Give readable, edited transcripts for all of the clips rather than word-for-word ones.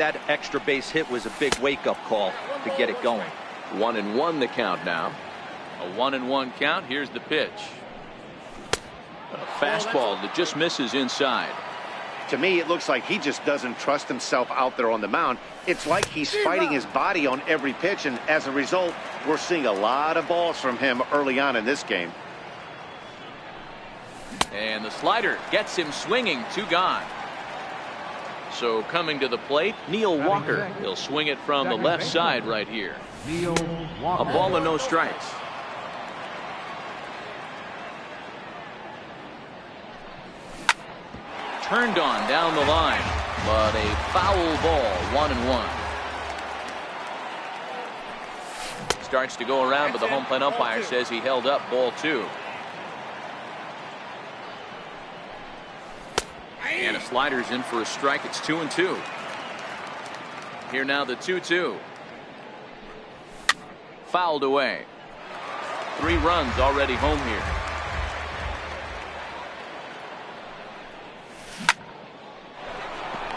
That extra base hit was a big wake-up call to get it going. 1-1 the count now. A 1-1 count. Here's the pitch. A fastball that just misses inside. To me, it looks like he just doesn't trust himself out there on the mound. It's like he's fighting his body on every pitch, and as a result, we're seeing a lot of balls from him early on in this game. And the slider gets him swinging. 2 gone. So coming to the plate, Neil Walker. He'll swing it from the left side right here. A ball and no strikes. Turned on down the line, but a foul ball. 1-1. Starts to go around, but the home plate umpire says he held up ball 2. And a slider's in for a strike. It's 2-2. Here now the 2-2. Fouled away. 3 runs already home here.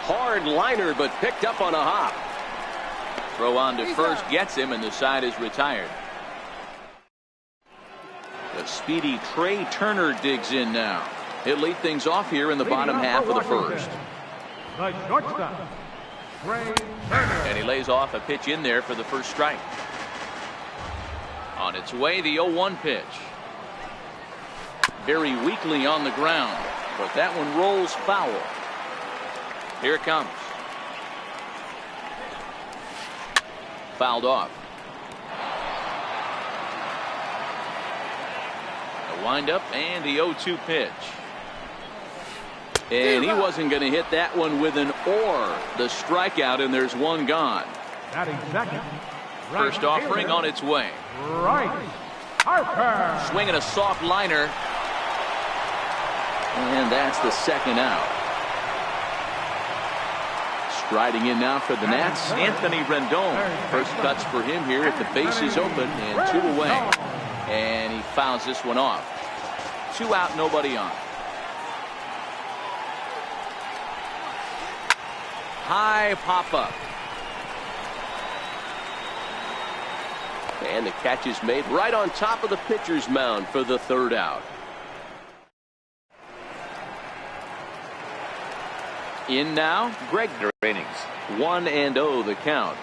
Hard liner, but picked up on a hop. Throw on to first gets him, and the side is retired. The speedy Trey Turner digs in now. He'll lead things off here in the bottom half of the first. And he lays off a pitch in there for the first strike. On its way, the 0-1 pitch. Very weakly on the ground, but that one rolls foul. Here it comes. Fouled off. The windup and the 0-2 pitch. And he wasn't going to hit that one with an or. The strikeout, and there's 1 gone. First offering on its way. Swinging a soft liner. And that's the second out. Striding in now for the Nats, Anthony Rendon. First cuts for him here if the base is open, and 2 away. And he fouls this one off. 2 out, nobody on. High pop-up. And the catch is made right on top of the pitcher's mound for the 3rd out. In now, Greg. Innings. 1-0 the count.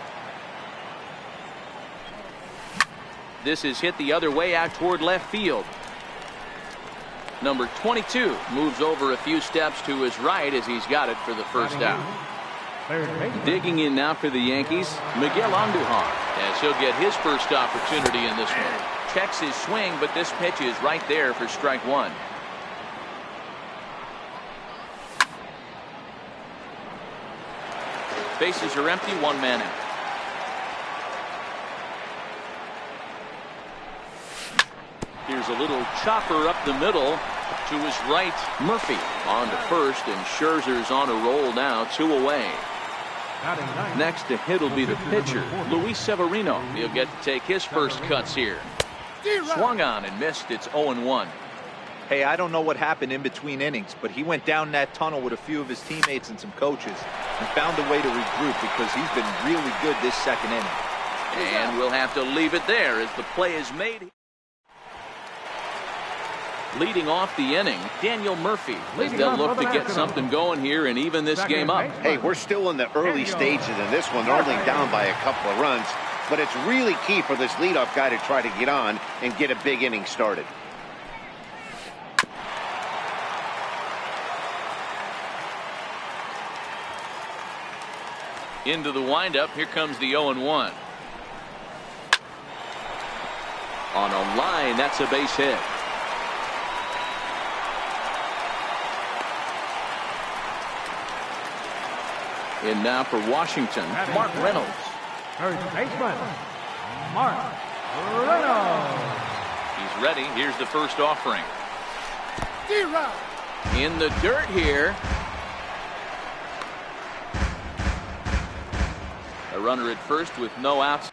This is hit the other way out toward left field. Number 22 moves over a few steps to his right as he's got it for the first out. Digging in now for the Yankees, Miguel Andujar, as he'll get his first opportunity in this one. Checks his swing, but this pitch is right there for strike 1. Bases are empty, 1 man out. Here's a little chopper up the middle to his right. Murphy on to first, and Scherzer's on a roll now, 2 away. Next to hit will be the pitcher, Luis Severino. He'll get to take his first cuts here. Swung on and missed. It's 0-1. Hey, I don't know what happened in between innings, but he went down that tunnel with a few of his teammates and some coaches and found a way to regroup because he's been really good this second inning. And we'll have to leave it there as the play is made. Leading off the inning, Daniel Murphy as they'll look to get something going here and even this game up. Hey, we're still in the early stages in this one. They're only down by a couple of runs, but it's really key for this leadoff guy to try to get on and get a big inning started. Into the windup, here comes the 0-1. On a line, that's a base hit. In now for Washington, Mark Reynolds. First baseman, Mark Reynolds. He's ready. Here's the first offering. In the dirt here. A runner at first with no outs.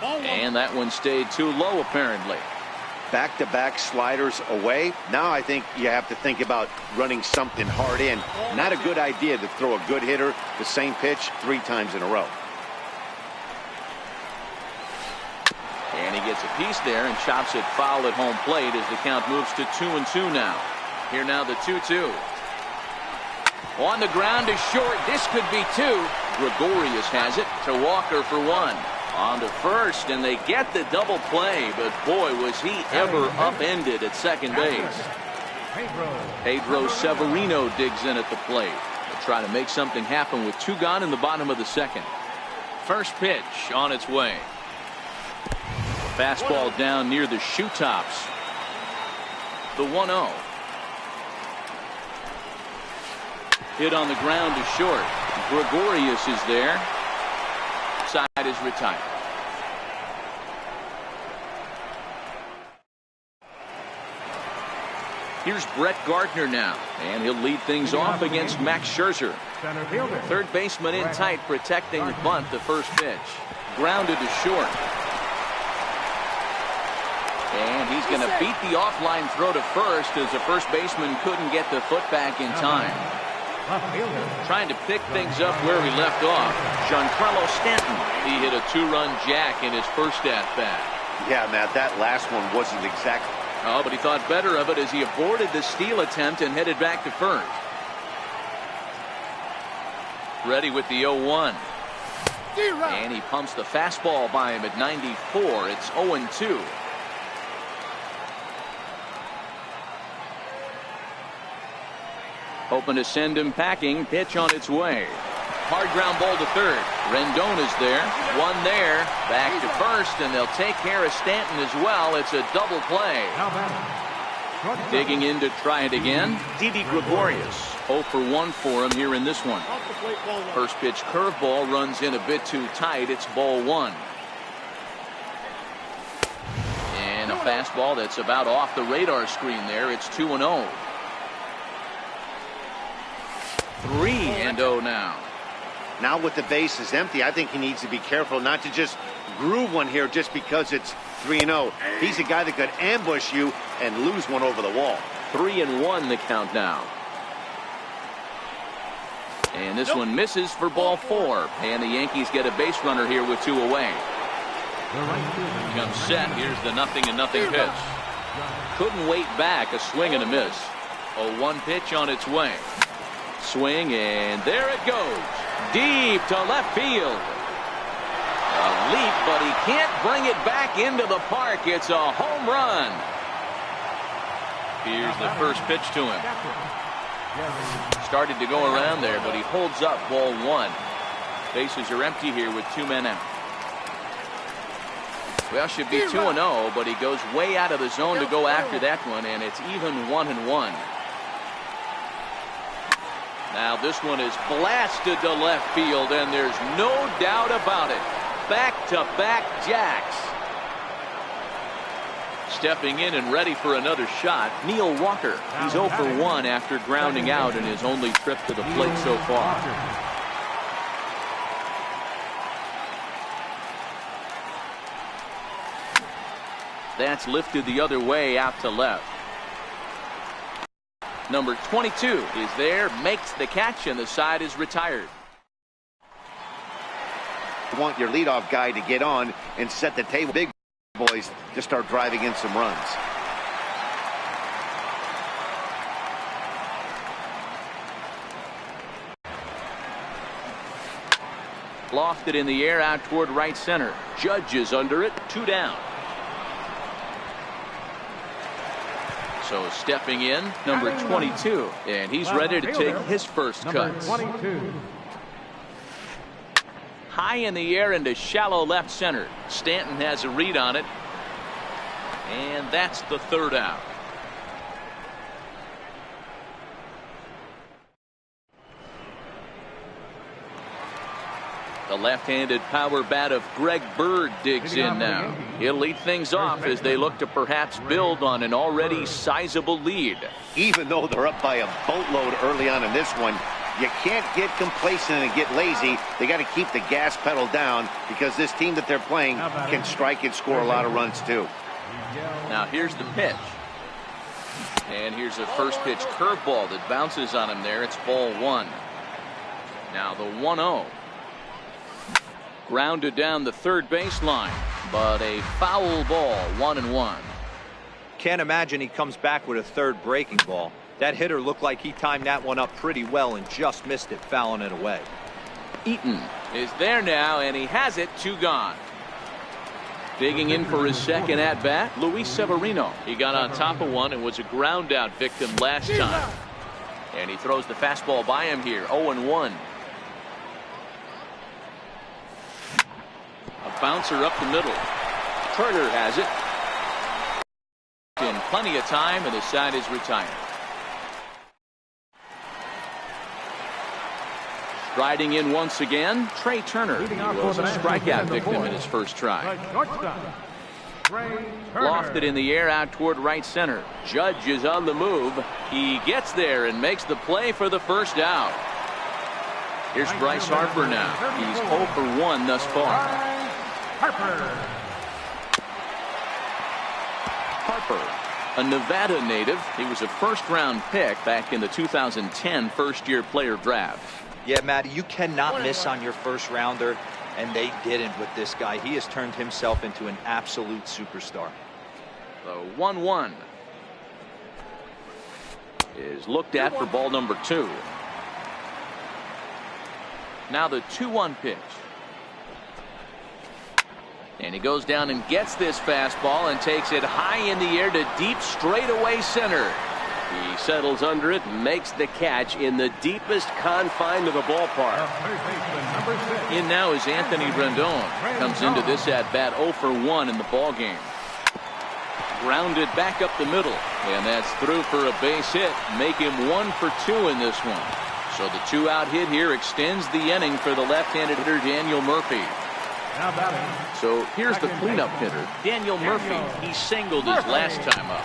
And that one stayed too low, apparently. Back-to-back sliders away. Now I think you have to think about running something hard in. Not a good idea to throw a good hitter the same pitch 3 times in a row. And he gets a piece there and chops it foul at home plate as the count moves to 2-2 now. Here now the 2-2. On the ground to short. This could be 2. Gregorius has it to Walker for 1. On to first, and they get the double play, but boy, was he ever upended at second base. Pedro Severino digs in at the plate. They'll try to make something happen with 2 gone in the bottom of the second. First pitch on its way. Fastball down near the shoe tops. The 1-0. Hit on the ground to short. Gregorius is there. Side is retired. Here's Brett Gardner now, and he'll lead things off against Max Scherzer. Third baseman in tight, protecting the bunt. The first pitch grounded to short, and he's going to beat the offline throw to first as the first baseman couldn't get the foot back in time. Trying to pick things up where we left off, Giancarlo Stanton. He hit a 2-run jack in his first at-bat. Yeah, Matt, that last one wasn't exactly. Oh, but he thought better of it as he aborted the steal attempt and headed back to first. Ready with the 0-1. And he pumps the fastball by him at 94. It's 0-2. Hoping to send him packing. Pitch on its way. Hard ground ball to third. Rendon is there. One there. Back to first, and they'll take care of Stanton as well. It's a double play. Digging in to try it again. Didi Gregorius. 0 for 1 for him here in this one. First pitch curveball runs in a bit too tight. It's ball 1. And a fastball that's about off the radar screen there. It's 2-0. 3-0 now. Now with the bases empty, I think he needs to be careful not to just groove one here just because it's 3-0. He's a guy that could ambush you and lose one over the wall. 3-1 the count now. And this one misses for ball 4. And the Yankees get a base runner here with 2 away. Comes set. Here's the 0-0 pitch. Couldn't wait back. A swing and a miss. A 1 pitch on its way. Swing, and there it goes. Deep to left field. A leap, but he can't bring it back into the park. It's a home run. Here's the first pitch to him. Started to go around there, but he holds up ball 1. Bases are empty here with 2 men out. Well, should be 2-0, but he goes way out of the zone to go after that one, and it's even 1-1. Now this one is blasted to left field, and there's no doubt about it. Back-to-back jacks. Stepping in and ready for another shot, Neil Walker. He's 0 for 1 after grounding out in his only trip to the plate so far. That's lifted the other way out to left. Number 22 is there, makes the catch, and the side is retired. You want your leadoff guy to get on and set the table. Big boys to start driving in some runs. Lofted in the air out toward right center. Judge is under it. 2 down. So stepping in, number 22, and he's ready to take his first cuts. High in the air into shallow left center. Stanton has a read on it, and that's the 3rd out. The left-handed power bat of Greg Bird digs in now. He'll lead things off as they look to perhaps build on an already sizable lead. Even though they're up by a boatload early on in this one, You can't get complacent and get lazy. They got to keep the gas pedal down because this team that they're playing can strike and score a lot of runs too. Now here's the pitch. And here's a first pitch curveball that bounces on him there. It's ball one. Now the 1-0. Grounded down the third baseline, but a foul ball, 1-1. Can't imagine he comes back with a third breaking ball. That hitter looked like he timed that one up pretty well and just missed it, fouling it away. Eaton is there now, and he has it, 2 gone. Digging in for his second at-bat, Luis Severino. He got on top of one and was a ground-out victim last time. And he throws the fastball by him here, 0-1. A bouncer up the middle. Turner has it. In plenty of time, and the side is retired. Riding in once again, Trey Turner. He was a strikeout victim in his first try. Lofted in the air out toward right center. Judge is on the move. He gets there and makes the play for the first out. Here's Bryce Harper now. He's 0 for 1 thus far. Harper, a Nevada native. He was a first-round pick back in the 2010 first-year player draft. Yeah, Matty, you cannot miss on your first rounder, and they didn't with this guy. He has turned himself into an absolute superstar. The 1-1 is looked at for ball number 2. Now the 2-1 pitch. And he goes down and gets this fastball and takes it high in the air to deep straightaway center. He settles under it and makes the catch in the deepest confine of the ballpark. In now is Anthony Rendon. Comes into this at bat 0 for 1 in the ball game. Grounded back up the middle, and that's through for a base hit. Make him 1 for 2 in this one. So the 2-out hit here extends the inning for the left-handed hitter Daniel Murphy. So here's the cleanup hitter Daniel Murphy. He singled his last time up.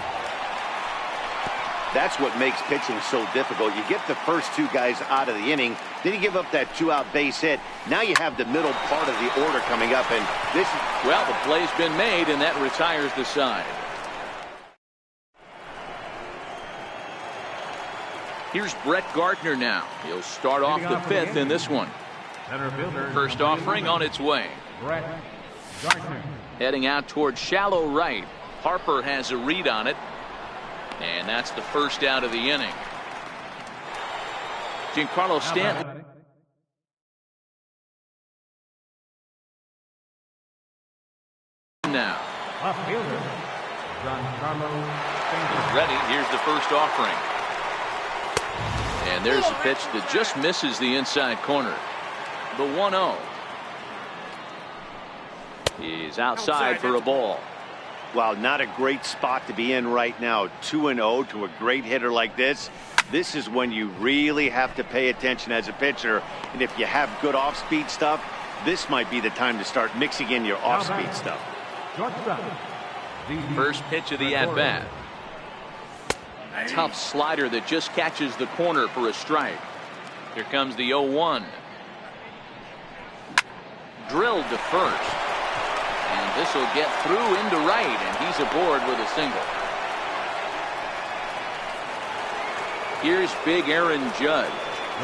That's what makes pitching so difficult. You get the first 2 guys out of the inning, then you give up that 2-out base hit. Now you have the middle part of the order coming up, and this is... Well, the play's been made, and that retires the side. Here's Brett Gardner now. He'll start off the 5th in this one. First offering on its way. Heading out towards shallow right. Harper has a read on it. And that's the first out of the inning. Giancarlo Stanton. Now. He's ready. Here's the first offering. And there's a pitch that just misses the inside corner. The 1-0. He's outside for a ball. Wow, not a great spot to be in right now. 2-0 to a great hitter like this. This is when you really have to pay attention as a pitcher. And if you have good off-speed stuff, this might be the time to start mixing in your off-speed stuff. First pitch of the at-bat. Tough slider that just catches the corner for a strike. Here comes the 0-1. Drilled to first. And this will get through into right, and he's aboard with a single. Here's big Aaron Judge.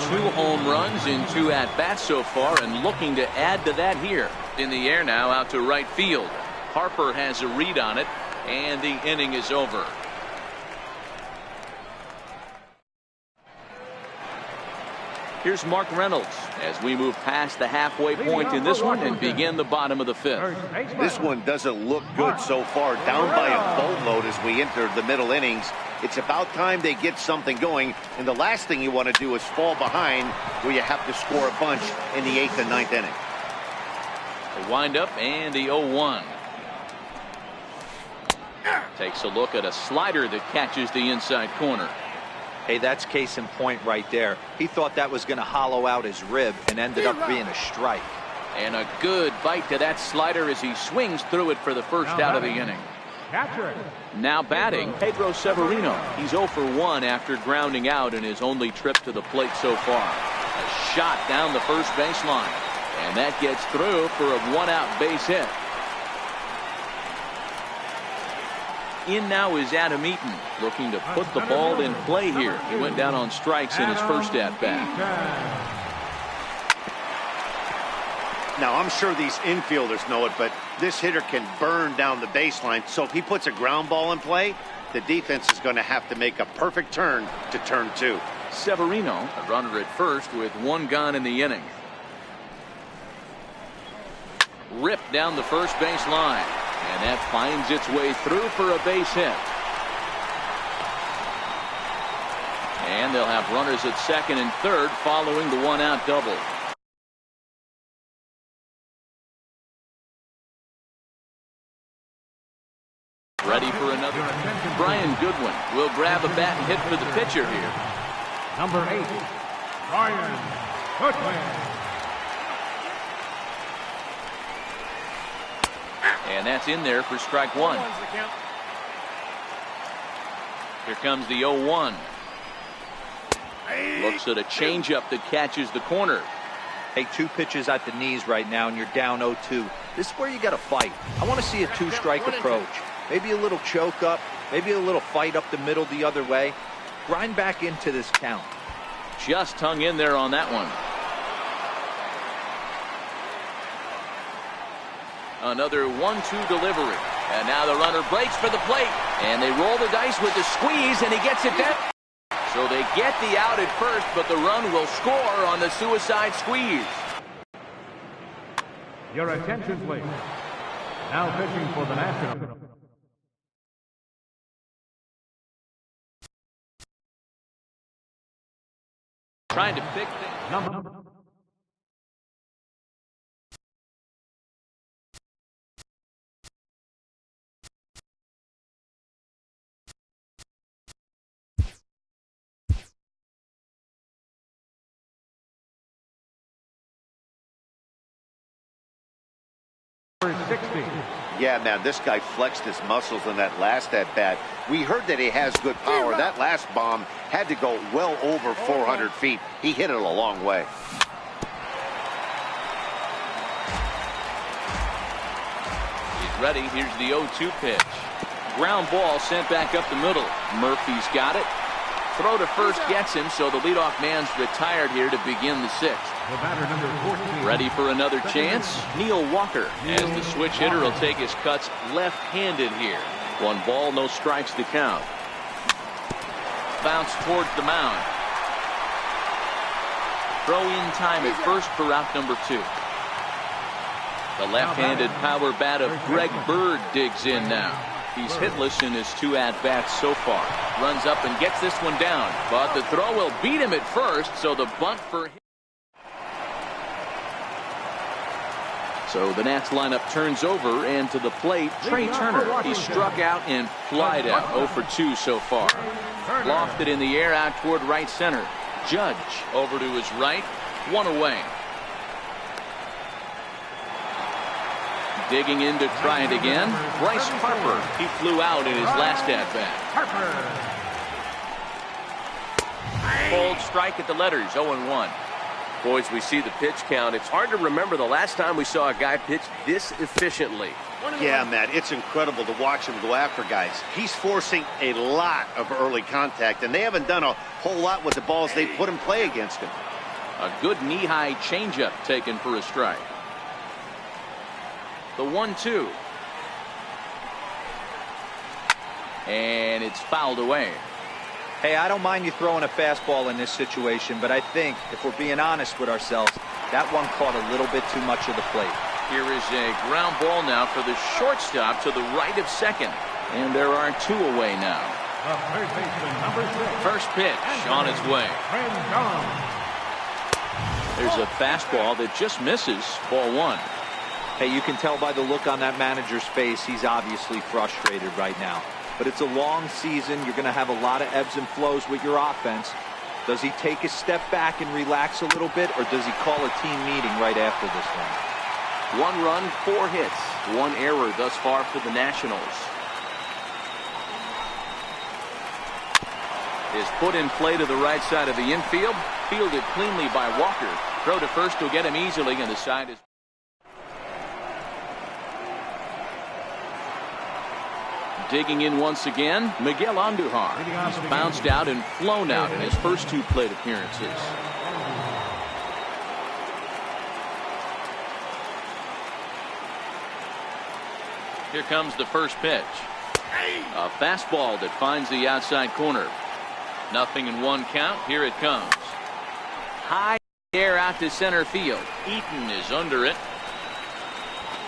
2 home runs in 2 at-bats so far, and looking to add to that here. In the air now out to right field. Harper has a read on it, and the inning is over. Here's Mark Reynolds as we move past the halfway point in this one and begin the bottom of the 5th. This one doesn't look good so far. Down by a boatload as we enter the middle innings. It's about time they get something going. And the last thing you want to do is fall behind where you have to score a bunch in the 8th and 9th inning. The windup and the 0-1. Takes a look at a slider that catches the inside corner. Hey, that's case in point right there. He thought that was going to hollow out his rib and ended up being a strike. And a good bite to that slider as he swings through it for the first out of the inning. Now batting, Pedro Severino. He's 0 for 1 after grounding out in his only trip to the plate so far. A shot down the first baseline. And that gets through for a one-out base hit. In now is Adam Eaton, looking to put the ball in play here. He went down on strikes in his first at-bat. Now, I'm sure these infielders know it, but this hitter can burn down the baseline. So if he puts a ground ball in play, the defense is going to have to make a perfect turn to turn two. Severino, a runner at first with one gone in the inning. Ripped down the first base line, and that finds its way through for a base hit. And they'll have runners at second and third following the one-out double. Ready for another. Brian Goodwin will grab a bat and hit for the pitcher here. Number 8, Brian Goodwin. And that's in there for strike one. Here comes the 0-1. Looks at a changeup that catches the corner. Hey, 2 pitches at the knees right now, and you're down 0-2. This is where you got to fight. I want to see a 2-strike approach. Maybe a little choke up, maybe a little fight up the middle the other way. Grind back into this count. Just hung in there on that one. Another 1-2 delivery. And now the runner breaks for the plate. And they roll the dice with the squeeze, and he gets it down. So they get the out at first, but the run will score on the suicide squeeze. Your attention, please. Now pitching for the Nationals. Trying to pick things. Number 60. Yeah, man, this guy flexed his muscles in that last at-bat. We heard that he has good power. That last bomb had to go well over 400 feet. He hit it a long way. He's ready. Here's the 0-2 pitch. Ground ball sent back up the middle. Murphy's got it. Throw to first gets him, so the leadoff man's retired here to begin the 6th. The batter, number 14. Ready for another chance? Neil Walker, as the switch hitter will take his cuts left-handed here. 1 ball, no strikes to count. Bounce towards the mound. Throw in time at first for out number 2. The left-handed power bat of Greg Bird digs in now. He's hitless in his 2 at-bats so far. Runs up and gets this one down, but the throw will beat him at first, so the bunt for him. So the Nats lineup turns over, and to the plate, Trey Turner. He struck out and flied out. 0 for 2 so far. Lofted in the air out toward right center. Judge over to his right. 1 away. Digging in to try it again. Bryce Harper. He flew out in his last at-bat. Cold strike at the letters. 0-1. Boys, we see the pitch count. It's hard to remember the last time we saw a guy pitch this efficiently. Yeah, Matt, it's incredible to watch him go after guys. He's forcing a lot of early contact, and they haven't done a whole lot with the balls they put in play against him. A good knee-high changeup taken for a strike. The 1-2. And it's fouled away. Hey, I don't mind you throwing a fastball in this situation, but I think, if we're being honest with ourselves, that one caught a little bit too much of the plate. Here is a ground ball now for the shortstop to the right of second. And there are 2 away now. The third baseman, number 6. First pitch on its way. There's a fastball that just misses. Ball 1. Hey, you can tell by the look on that manager's face, he's obviously frustrated right now. But it's a long season. You're going to have a lot of ebbs and flows with your offense. Does he take a step back and relax a little bit, or does he call a team meeting right after this one? 1 run, 4 hits, 1 error thus far for the Nationals. is put in play to the right side of the infield. Fielded cleanly by Walker. Throw to first will get him easily, and the side is. Digging in once again, Miguel Andujar. He's bounced out and flown out in his first 2 plate appearances. Here comes the first pitch. A fastball that finds the outside corner. 0-1 count. Here it comes. High air out to center field. Eaton is under it.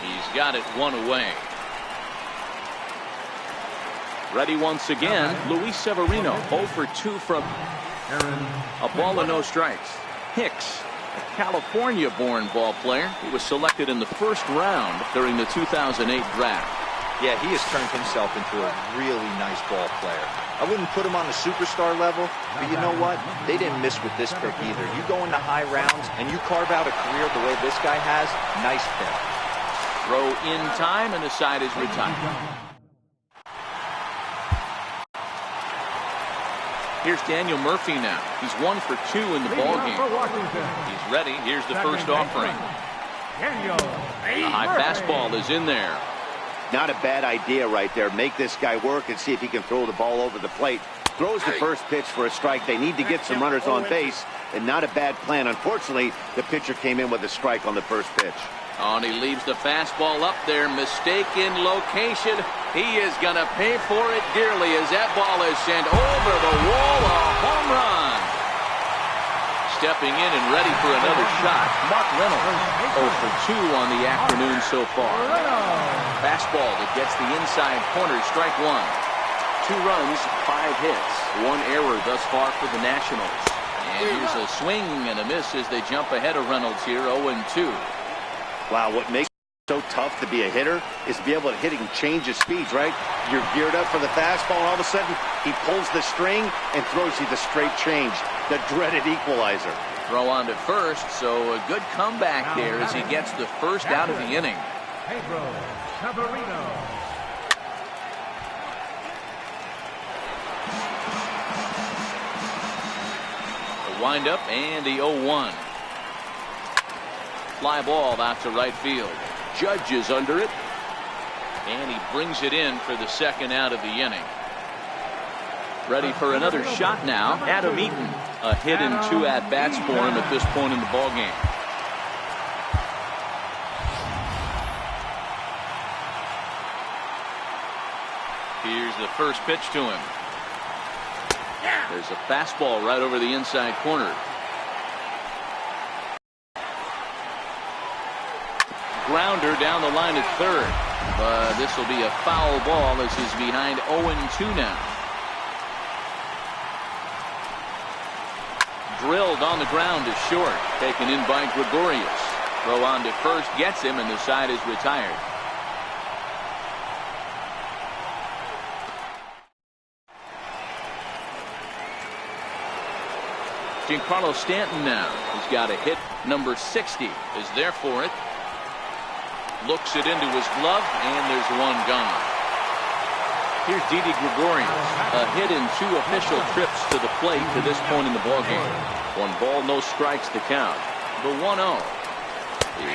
He's got it 1 away. Ready once again, Luis Severino. 0 for 2 from a ball and no strikes. Hicks, a California-born ball player. He was selected in the first round during the 2008 draft. Yeah, he has turned himself into a really nice ball player. I wouldn't put him on the superstar level, but you know what? They didn't miss with this pick either. You go into high rounds and you carve out a career the way this guy has, nice pick. Throw in time, and the side is retired. Here's Daniel Murphy now. He's 1 for 2 in the ballgame. He's ready. Here's the first offering. A high fastball is in there. Not a bad idea right there. Make this guy work and see if he can throw the ball over the plate. Throws the first pitch for a strike. They need to get some runners on base, and not a bad plan. Unfortunately, the pitcher came in with a strike on the first pitch. Oh, and he leaves the fastball up there. Mistaken location. He is going to pay for it dearly as that ball is sent over the wall. A home run. Stepping in and ready for another shot, Mark Reynolds. 0 for 2 on the afternoon so far. Fastball that gets the inside corner, strike 1. 2 runs, 5 hits. 1 error thus far for the Nationals. And here's a swing and a miss as they jump ahead of Reynolds here, 0-2. Wow, what makes it so tough to be a hitter is to be able to hit and change his speeds, right? You're geared up for the fastball, and all of a sudden, he pulls the string and throws you the straight change, the dreaded equalizer. Throw on to first, so a good comeback there as he gets the first out of the inning. Pedro Severino. The windup and the 0-1. Fly ball out to right field. Judge is under it, and he brings it in for the second out of the inning. Ready for another shot now, Adam Eaton. A hit and 2 at-bats for him at this point in the ballgame. Here's the first pitch to him. There's a fastball right over the inside corner. Grounder down the line at third, but this will be a foul ball as he's behind 0-2 now. Drilled on the ground to short, taken in by Gregorius. Throw on to first, gets him, and the side is retired. Giancarlo Stanton now. He's got a hit. Number 60 is there for it. Looks it into his glove, and there's 1 gone. Here's Didi Gregorius. A hit in 2 official trips to the plate to this point in the ballgame. 1 ball, no strikes to count. The 1-0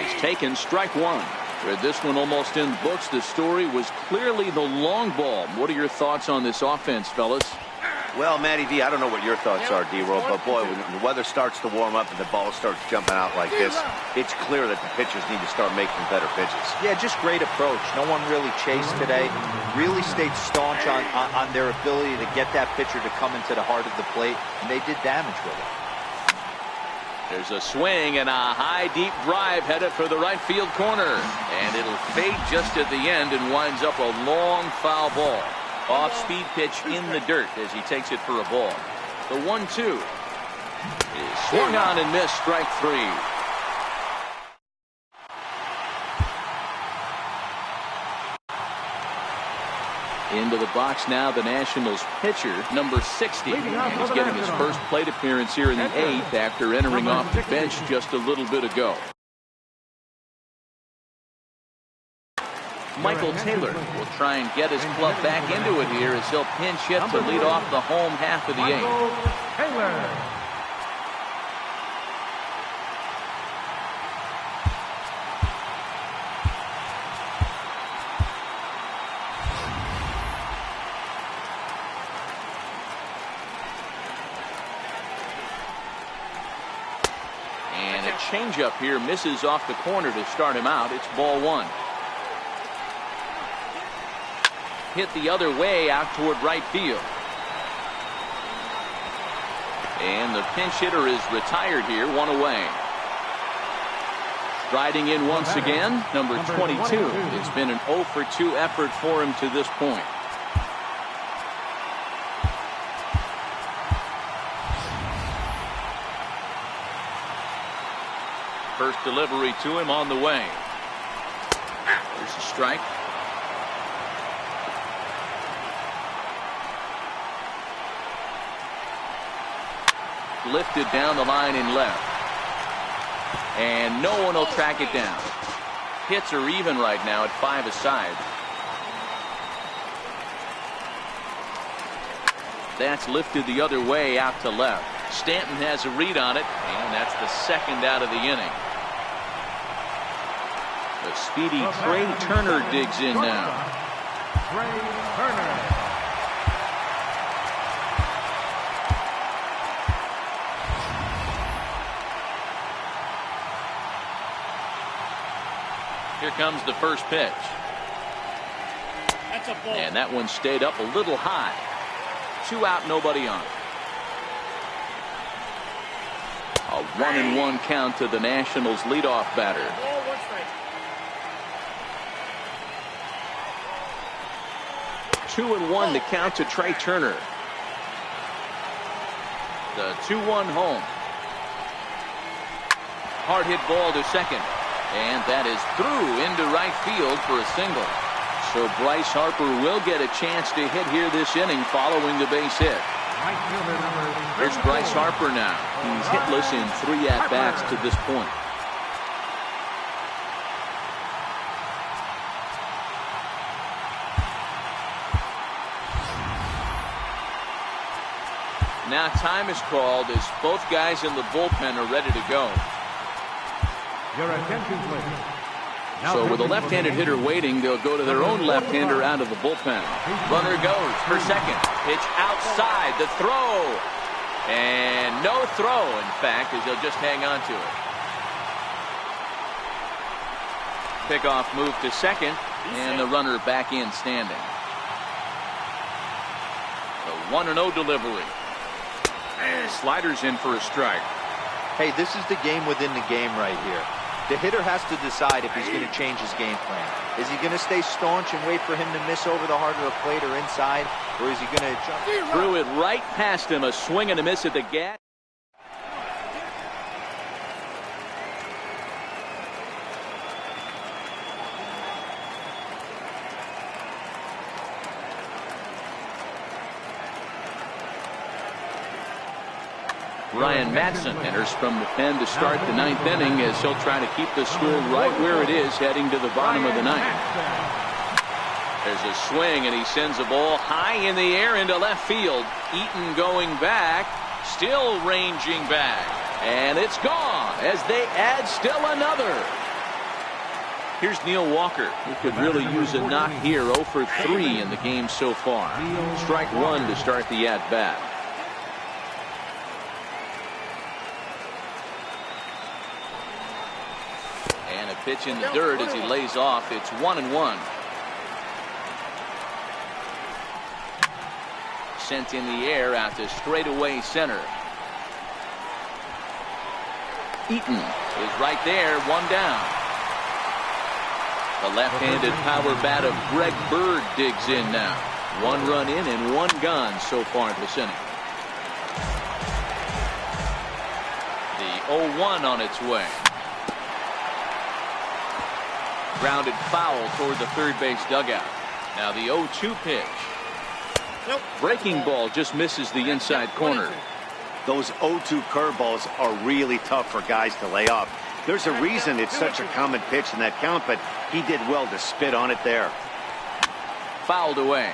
is taken, strike 1. With this one almost in the books, the story was clearly the long ball. What are your thoughts on this offense, fellas? Well, Matty D, I don't know what your thoughts are, D-Roll, but boy, when the weather starts to warm up and the ball starts jumping out like this, it's clear that the pitchers need to start making better pitches. Yeah, just great approach. No one really chased today. Really stayed staunch on their ability to get that pitcher to come into the heart of the plate, and they did damage with it. There's a swing and a high, deep drive headed for the right field corner, and it'll fade just at the end and winds up a long foul ball. Off-speed pitch in the dirt as he takes it for a ball. The 1-2 is swung on and missed, strike 3. Into the box now, the Nationals pitcher, number 60. And he's getting his first plate appearance here in the 8th after entering off the bench just a little bit ago. Michael Taylor will try and get his club back into it here as he'll pinch hit to lead off the home half of the eighth. Taylor. Changeup here misses off the corner to start him out. It's ball one. Hit the other way out toward right field. And the pinch hitter is retired here, one away. Striding in once again, number 22. It's been an 0 for 2 effort for him to this point. First delivery to him on the way. There's a strike. Lifted down the line in left. And no one will track it down. Hits are even right now at 5 aside. That's lifted the other way out to left. Stanton has a read on it, and that's the second out of the inning. The speedy Trey Turner digs in now. Trey Turner. Here comes the first pitch. That's a ball. And that one stayed up a little high. 2 out, nobody on. A 1-1 count to the Nationals leadoff batter. 2-1 to count to Trey Turner. The 2-1 home. Hard hit ball to second. And that is through into right field for a single. So Bryce Harper will get a chance to hit here this inning following the base hit. Here's Bryce Harper now. He's hitless in 3 at-bats to this point. Now time is called as both guys in the bullpen are ready to go. Your attention, please. So with a left-handed hitter waiting, they'll go to their own left-hander out of the bullpen. Runner goes for second. Pitch outside. The throw. And no throw, in fact, as he'll just hang on to it. Pickoff move to second, and the runner back in standing. The 1-0 delivery. Sliders in for a strike. Hey, this is the game within the game right here. The hitter has to decide if he's going to change his game plan. Is he going to stay staunch and wait for him to miss over the heart of the plate or inside, or is he going to jump? Threw it right past him, a swing and a miss at the gap. Ryan Madson enters from the pen to start the 9th inning as he'll try to keep the score right where it is heading to the bottom of the 9th. There's a swing and he sends a ball high in the air into left field. Eaton going back, still ranging back, and it's gone as they add still another. Here's Neil Walker, who could really use a knock here. 0 for 3 in the game so far. Strike 1 to start the at-bat. Pitch in the dirt as he lays off. It's 1-1. Sent in the air out to straightaway center. Eaton is right there, 1 down. The left-handed power bat of Greg Bird digs in now. 1 run in and 1 gone so far this inning. The 0-1 on its way. Grounded foul toward the third base dugout. Now the 0-2 pitch. Breaking ball just misses the inside corner. Those 0-2 curveballs are really tough for guys to lay off. There's a reason it's such a common pitch in that count, but he did well to spit on it there. Fouled away.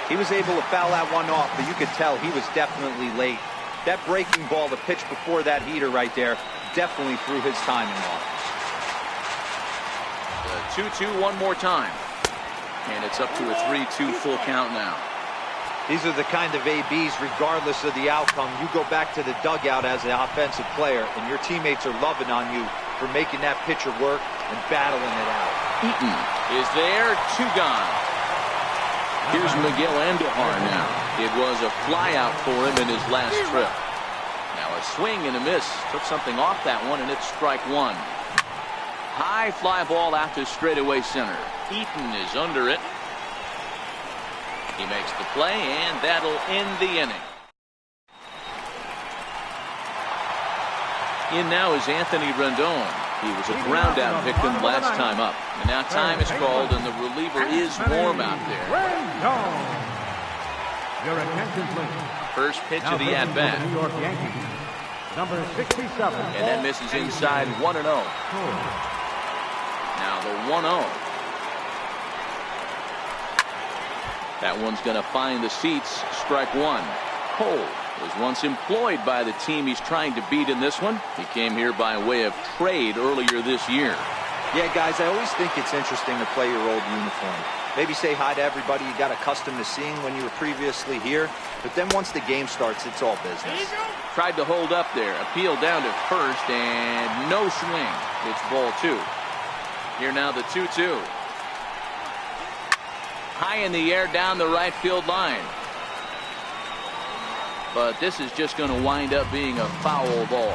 He was able to foul that one off, but you could tell he was definitely late. That breaking ball, the pitch before that heater right there, definitely threw his timing off. The 2-2 one more time. And it's up to a 3-2 full count now. These are the kind of ABs, regardless of the outcome. You go back to the dugout as an offensive player, and your teammates are loving on you for making that pitcher work and battling it out. Eaton is there, 2 gone. Here's Miguel Andujar now. It was a flyout for him in his last trip. Now a swing and a miss. Took something off that one, and it's strike 1. High fly ball out to straightaway center. Eaton is under it. He makes the play, and that'll end the inning. In now is Anthony Rendon. He was a ground out victim last time up. And now time is called, and the reliever is warm out there. Your attention, please. First pitch of the at-bat. New York Yankees, number 67. And that misses inside 1-0. Now the 1-0. That one's going to find the seats. Strike 1. Cole was once employed by the team he's trying to beat in this one. He came here by way of trade earlier this year. Yeah, guys, I always think it's interesting to play your old uniform. Maybe say hi to everybody you got accustomed to seeing when you were previously here. But then once the game starts, it's all business. Tried to hold up there. Appeal down to first, and no swing. It's ball 2. Here now the 2-2. High in the air down the right field line. But this is just going to wind up being a foul ball.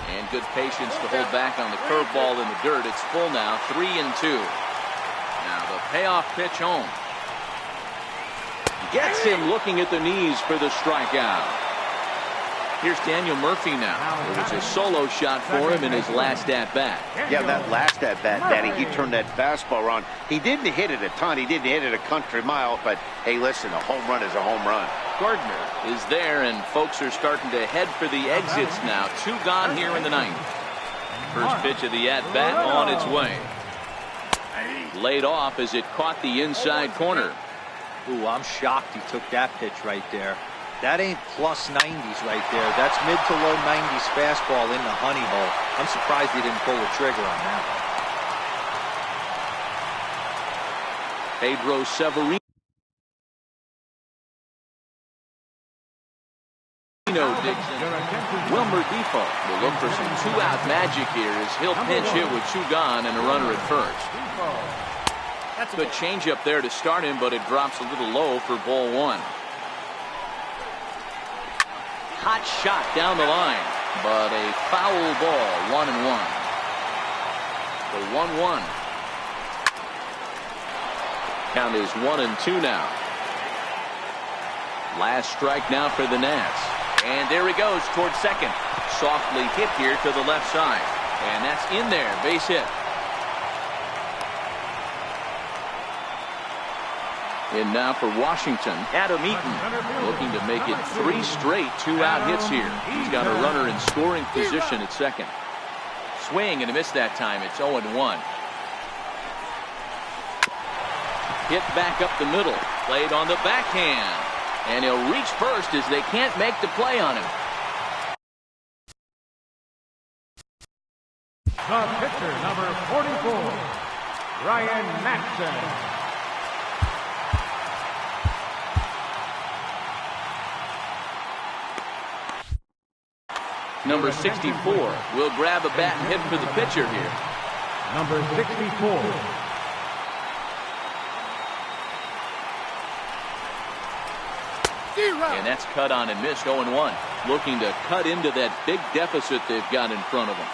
And good patience to hold back on the curveball in the dirt. It's full now, 3-2. Now the payoff pitch home. Gets him looking at the knees for the strikeout. Here's Daniel Murphy now. It was a solo shot for him in his last at-bat. Yeah, that last at-bat, Danny, he turned that fastball around. He didn't hit it a ton. He didn't hit it a country mile. But, hey, listen, a home run is a home run. Gardner is there, and folks are starting to head for the exits now. 2 gone here in the 9th. First pitch of the at-bat on its way. Laid off as it caught the inside corner. Ooh, I'm shocked he took that pitch right there. That ain't plus 90s right there. That's mid to low 90s fastball in the honey hole. I'm surprised he didn't pull the trigger on that. Pedro Severino. Dixon. Wilmer Defoe will look for some 2-out magic here as he'll pinch hit with 2 gone and a runner at first. That's a good changeup there to start him, but it drops a little low for ball 1. Hot shot down the line, but a foul ball, 1-1. The 1-1. Count is 1-2 now. Last strike now for the Nats. And there he goes towards second. Softly hit here to the left side. And that's in there, base hit. And now for Washington, Adam Eaton looking to make it 3 straight 2-out hits here. He's got a runner in scoring position at second. Swing and a miss that time. It's 0-1. Hit back up the middle. Played on the backhand. And he'll reach first as they can't make the play on him. The pitcher, number 44, Ryan Madson. Number 64 will grab a bat and hit for the pitcher here. Number 64. And that's cut on and missed. 0-1. Looking to cut into that big deficit they've got in front of them.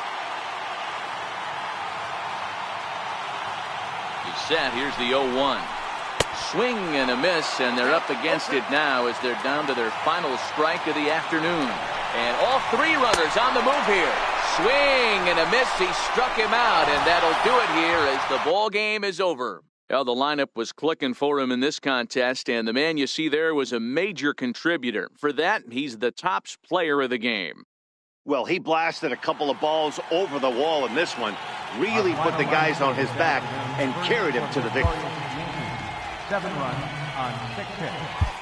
He's set. Here's the 0-1. Swing and a miss, and they're up against it now as they're down to their final strike of the afternoon. And all 3 runners on the move here. Swing and a miss. He struck him out, and that'll do it here as the ball game is over. Well, the lineup was clicking for him in this contest, and the man you see there was a major contributor. For that, he's the top player of the game. Well, he blasted a couple of balls over the wall in this one, really put the guys on his back and carried him to the victory. 7 runs on 6 hits.